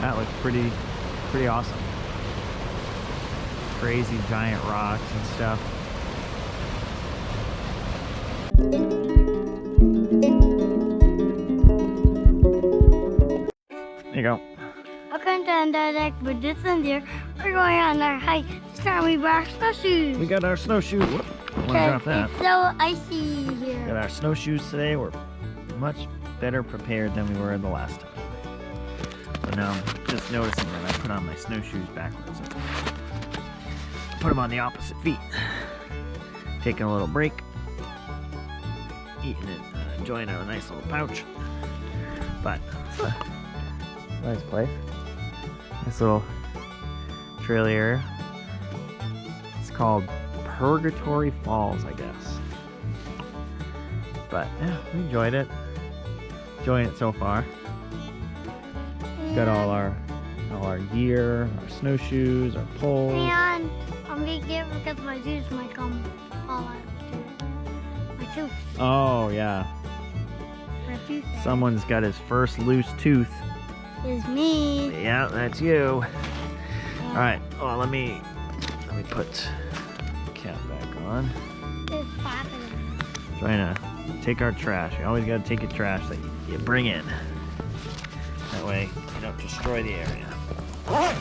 that looks pretty awesome. Crazy giant rocks and stuff. There you go. Welcome to Antarctic, but this one here, we're going on our hike. This time we brought our snowshoes. We got our snowshoes. Whoop, I want to drop that. It's so icy here. Got our snowshoes today. We're much better prepared than we were the last time. So now I'm just noticing that I put on my snowshoes backwards. Put them on the opposite feet. Taking a little break. Eating it, enjoying a nice little pouch. But it's a nice place. Nice little trail area. It's called Purgatory Falls, I guess. But yeah, we enjoyed it. Enjoying it so far. Got all our gear, our snowshoes, our poles. And I'm gonna get because my shoes might come fall out too. My tooth. Oh yeah. My tooth. Someone's got his first loose tooth. Is me. Yeah, that's you. All right. Oh, let me put the cap back on. It's popping. Trying to take our trash. You always got to take your trash that you bring in. That way you don't destroy the area.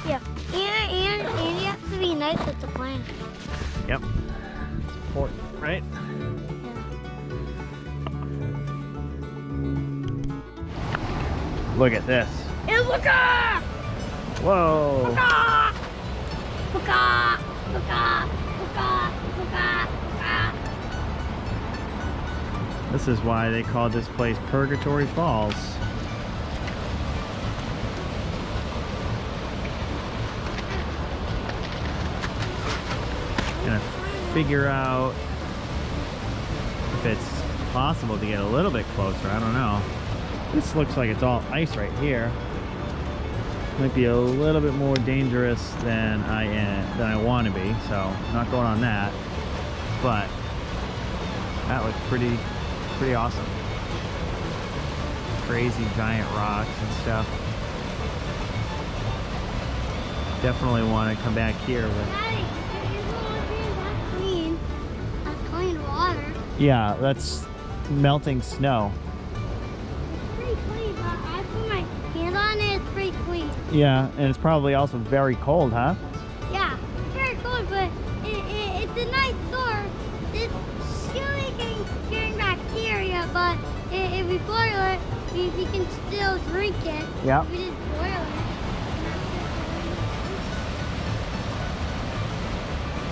Yeah. And you have to be nice with the plant. Yep. It's important, right? Yeah. Look at this. Look-a! Whoa. Look-a! Look-a! Look-a! Look-a! Look-a! Look-a! This is why they called this place Purgatory Falls. Gonna figure out if it's possible to get a little bit closer. I don't know. This looks like it's all ice right here. Might be a little bit more dangerous than I want to be, so I'm not going on that. But that looks pretty awesome. Crazy giant rocks and stuff. Definitely want to come back here with. Daddy, that's clean. That's clean water. Yeah, that's melting snow. It's pretty clean, but I put my hand on it, it's pretty clean. Yeah, and it's probably also very cold, huh? Yeah, it's very cold, but it's a nice store. It's chilly getting bacteria, but if we boil it, we can still drink it. Yeah. We just boil it.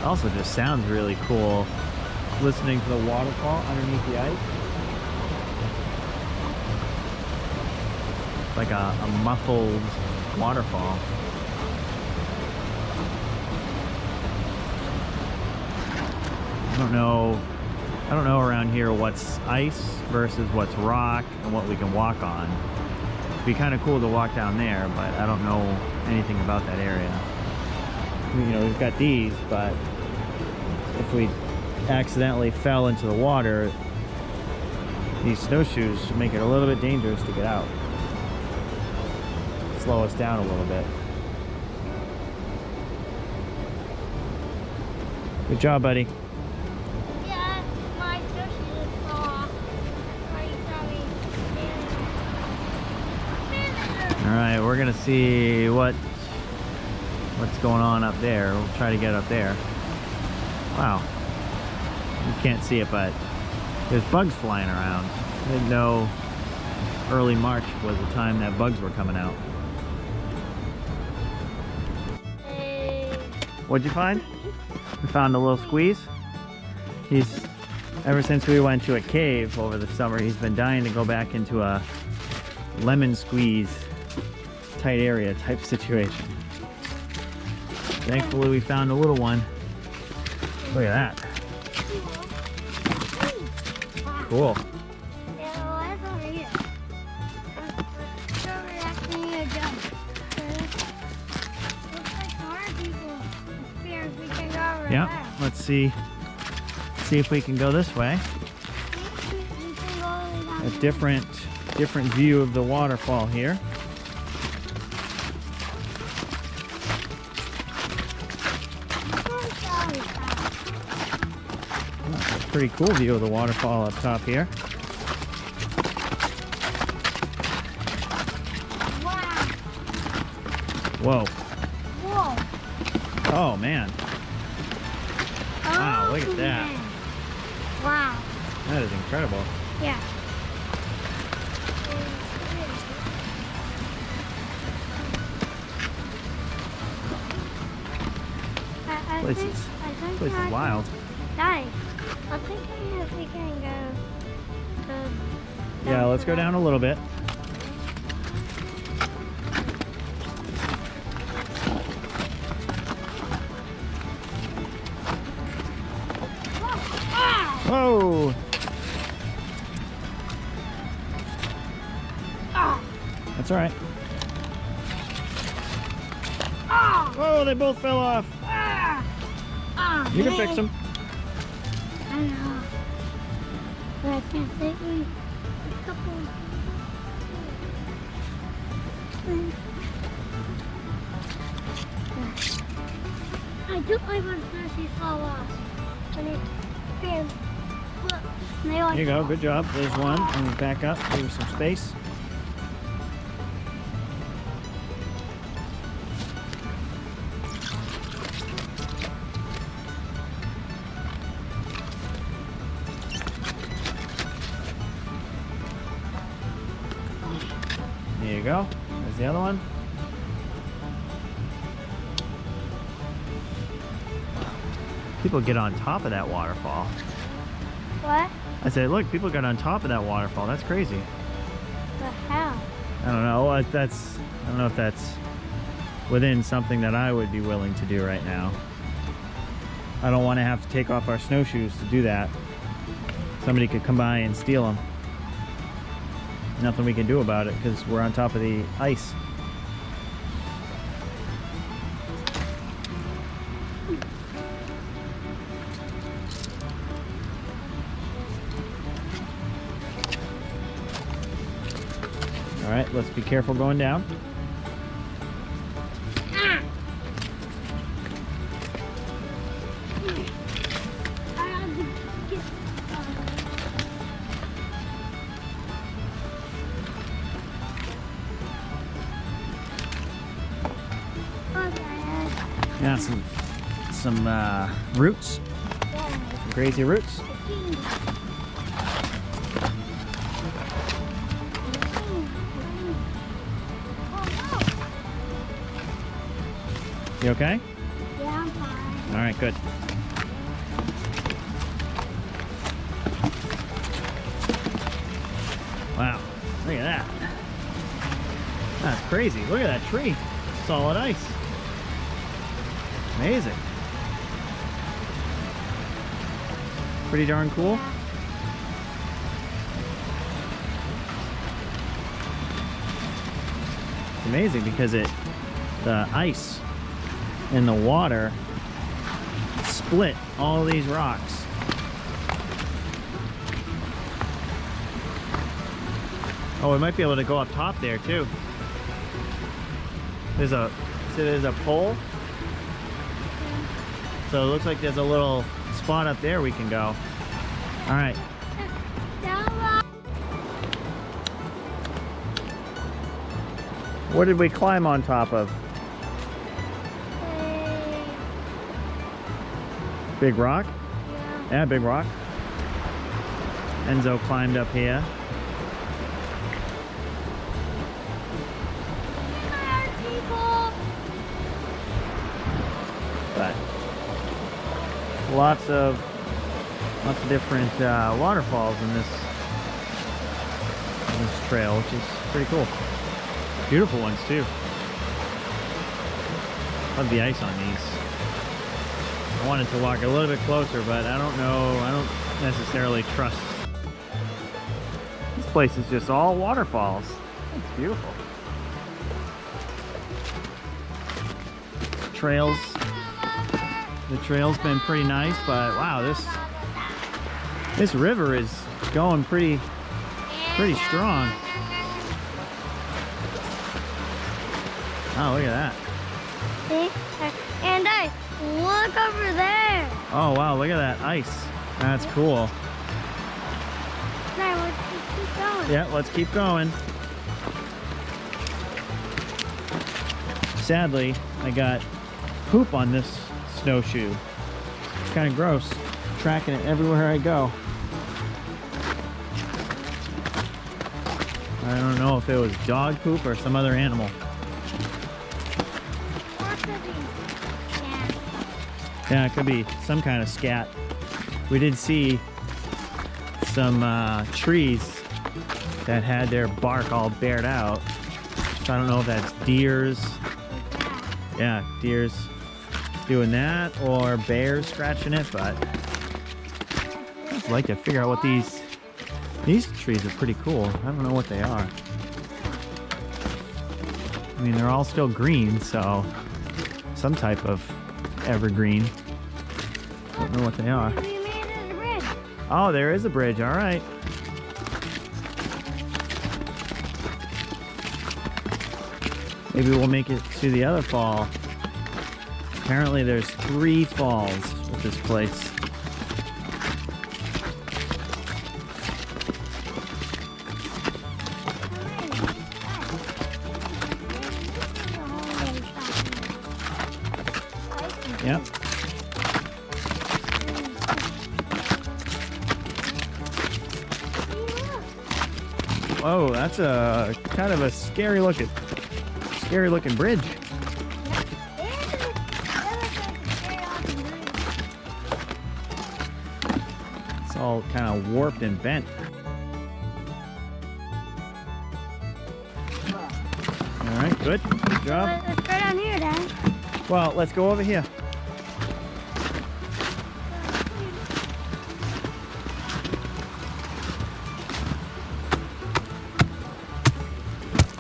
Also just sounds really cool listening to the waterfall underneath the ice. Like a muffled waterfall. I don't know around here what's ice versus what's rock and what we can walk on. It'd be kind of cool to walk down there, but I don't know anything about that area. You know, we've got these, but if we accidentally fell into the water, these snowshoes make it a little bit dangerous to get out. Slow us down a little bit. Good job, buddy. Yeah, my snowshoes fall off. All right, we're gonna see what's going on up there. We'll try to get up there. Wow, you can't see it, but there's bugs flying around. I didn't know early March was the time that bugs were coming out. What'd you find? We found a little squeeze. Ever since we went to a cave over the summer, he's been dying to go back into a lemon squeeze tight area type situation. Thankfully we found a little one. Look at that. Cool. Yeah, let's see if we can go this way. A different view of the waterfall here. pretty cool view of the waterfall up top here. Wow. Whoa. Whoa. Oh, man. Wow, look at that. Man. Wow. That is incredible. Yeah. Place is wild. Daddy, I'm thinking if we can go. Yeah, let's go down a little bit. Whoa! That's all right. Oh, they both fell off. You can fix them. I know. But I can't think we a couple things. I do like when Snowshoe fall off. When it bam, look, and they like There you go. Good job. There's one. Let me back up. Give her some space. There you go. There's the other one. People get on top of that waterfall. What? I said, look, people got on top of that waterfall. That's crazy. The hell? I don't know. I don't know if that's within something that I would be willing to do right now. I don't want to have to take off our snowshoes to do that. Somebody could come by and steal them. Nothing we can do about it because we're on top of the ice. All right, let's be careful going down. Yeah, some roots, some crazy roots. You okay? Yeah, I'm fine. All right, good. Wow, look at that. That's crazy. Look at that tree. Solid ice. Amazing. Pretty darn cool. It's amazing because the ice and the water split all these rocks. Oh, we might be able to go up top there too. There's a pole. So it looks like there's a little spot up there we can go. All right. What did we climb on top of? Big rock? Yeah, big rock. Enzo climbed up here. But lots of different waterfalls in this trail, which is pretty cool. Beautiful ones too. Love the ice on these. I wanted to walk a little bit closer, but I don't know. I don't necessarily trust. This place is just all waterfalls. It's beautiful. The trail's been pretty nice, but wow, this river is going pretty strong. Oh, look at that. See? And look over there. Oh wow, look at that ice. That's cool. Right, let's just keep going. Yeah, let's keep going. Sadly, I got poop on this snowshoe. It's kind of gross. Tracking it everywhere I go. I don't know if it was dog poop or some other animal. Or could be cat. Yeah, it could be some kind of scat. We did see some trees that had their bark all bared out. So I don't know if that's deers. Like that. Yeah, deers doing that or bears scratching it, but I'd like to figure out what these trees are pretty cool. I don't know what they are. I mean, they're all still green, so some type of evergreen. Don't know what they are. We made it to the bridge. Oh, there is a bridge. All right. Maybe we'll make it to the other fall. Apparently there's 3 falls with this place. Yep. Whoa, that's a kind of a scary looking bridge. It's all kind of warped and bent. All right, good job. Let's go down here, Dad. Well, let's go over here.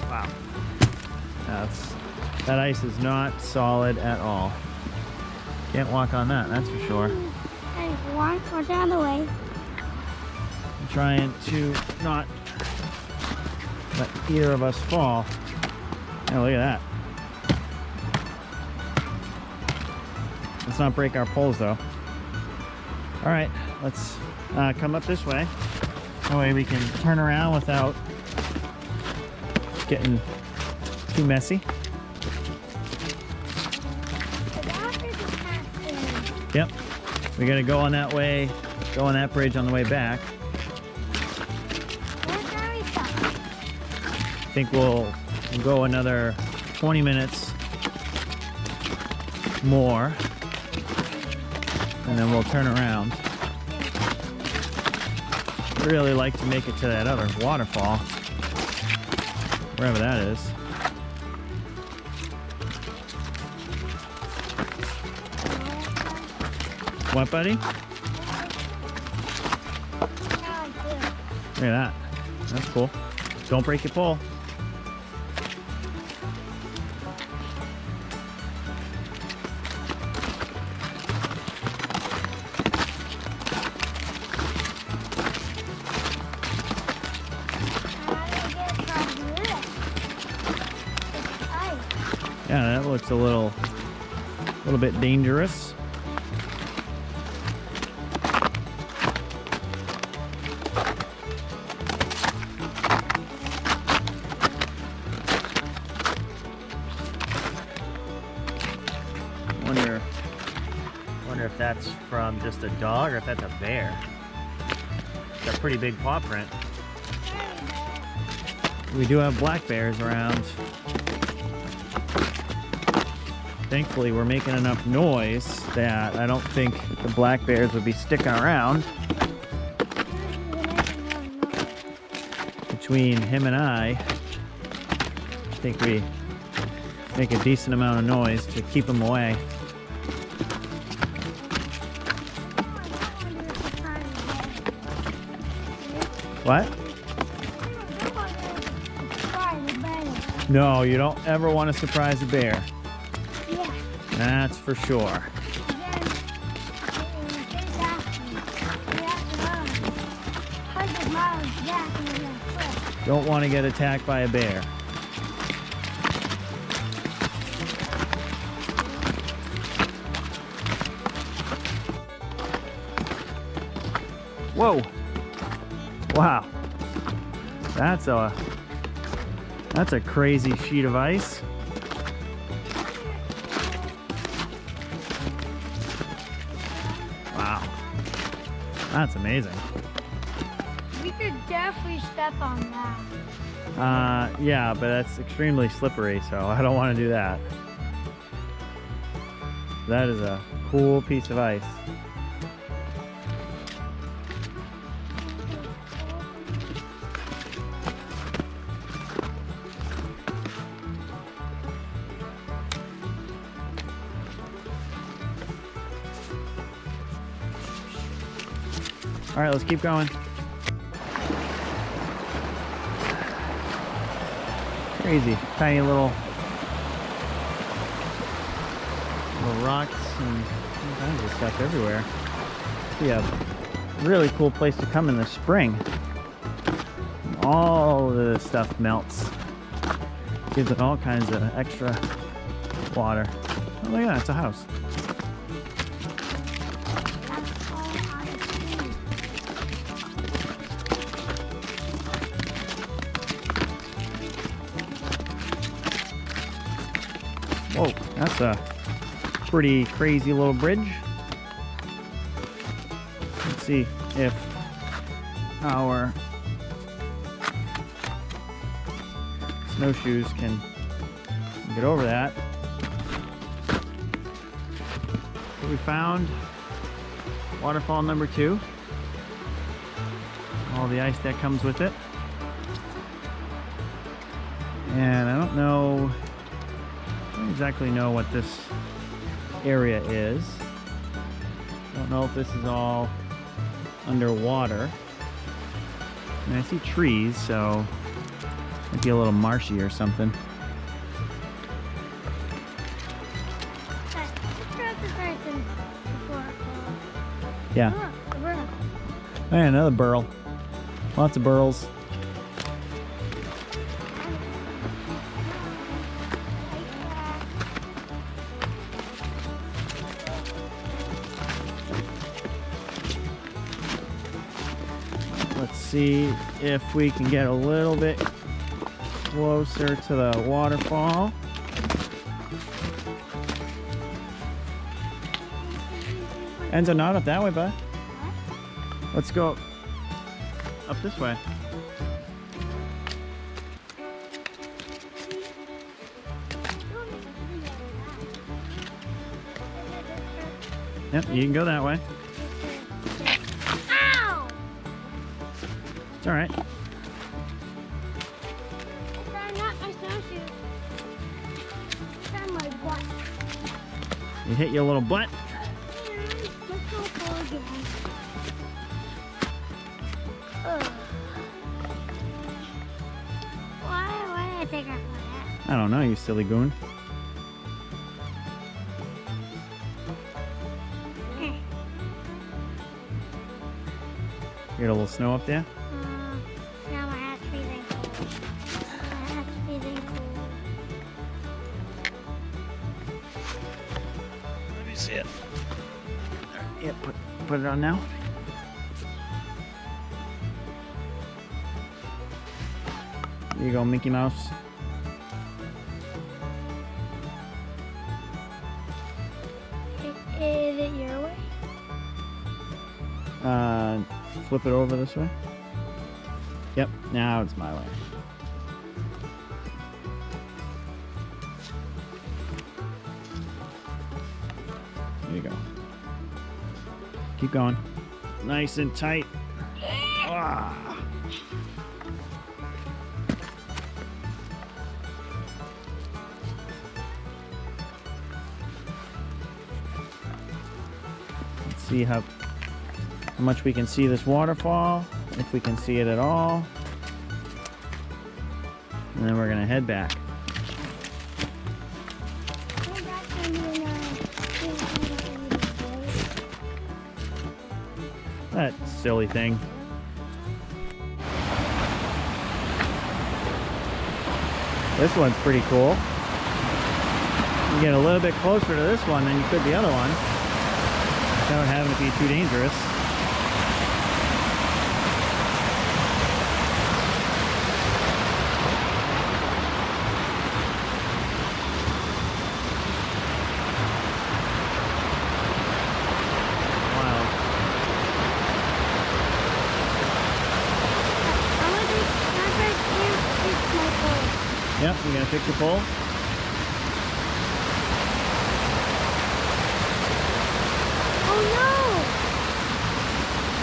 Wow. That ice is not solid at all. Can't walk on that, that's for sure. Hey, we're down the way. I'm trying to not let either of us fall. Oh, look at that. Let's not break our poles though. All right, let's come up this way. That way we can turn around without getting too messy. Yep, we gotta go on that way, go on that bridge on the way back. I think we'll go another 20 minutes more, and then we'll turn around. I'd really like to make it to that other waterfall, wherever that is. What, buddy? Look at that. That's cool. Don't break your pole. Yeah, that looks a little bit dangerous. Wonder if that's from just a dog or if that's a bear. It's a pretty big paw print. We do have black bears around. Thankfully, we're making enough noise that I don't think the black bears would be sticking around. Between him and I think we make a decent amount of noise to keep them away. What? No, you don't ever want to surprise a bear. Yeah. That's for sure. Don't want to get attacked by a bear. Whoa. Wow. That's a crazy sheet of ice. Wow. That's amazing. We could definitely step on that. Yeah, but that's extremely slippery, so I don't want to do that. That is a cool piece of ice. All right, let's keep going. Crazy, tiny little rocks and all kinds of stuff everywhere. We have a really cool place to come in the spring. All of the stuff melts. Gives it all kinds of extra water. Oh, look at that, it's a house. Whoa, that's a pretty crazy little bridge. Let's see if our snowshoes can get over that. So we found waterfall number 2. All the ice that comes with it. And I don't exactly know what this area is. Don't know if this is all underwater. And I see trees, so it might be a little marshy or something. Yeah. Look, a burl. Oh, yeah, another burl. Lots of burls. Let's see if we can get a little bit closer to the waterfall. Enzo, not up that way, bud. What? Let's go up this way. Yep, you can go that way. Ow! It's all right. That's not my snowshoes. That's my butt. You hit your little butt. Let's go fall again. Ugh. Why did I take off my hat? I don't know, you silly goon. You got a little snow up there? Now my hat's freezing cold. My hat's freezing cold. Let me see it. Yeah, put it on now. There you go, Mickey Mouse. Is it your way? Flip it over this way. Yep, now it's my way. There you go. Keep going. Nice and tight. Ah. Let's see how much we can see this waterfall, if we can see it at all. And then we're gonna head back. That silly thing. This one's pretty cool. You get a little bit closer to this one than you could the other one, without having to be too dangerous. snap. You gonna fix your pole? Oh no!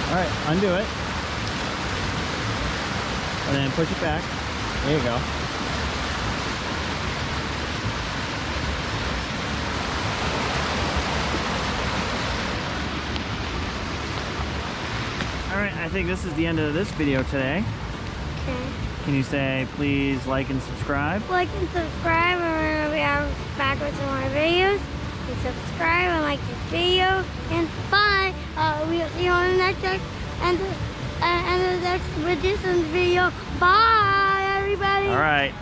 All right, undo it. And then push it back. There you go. All right, I think this is the end of this video today. Okay. Can you say please like and subscribe? Like and subscribe, and remember we are back with some more videos. And subscribe and like this video, and bye. We'll see you on the next and the next Redistance video. Bye, everybody. All right,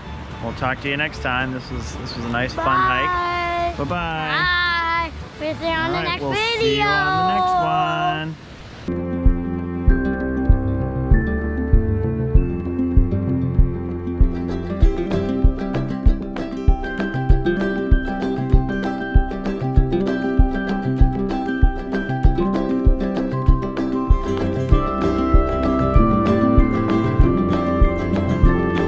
we'll talk to you next time. This was a nice fun hike. Bye bye. Bye. We'll see you on the next we'll video. See you on the next one.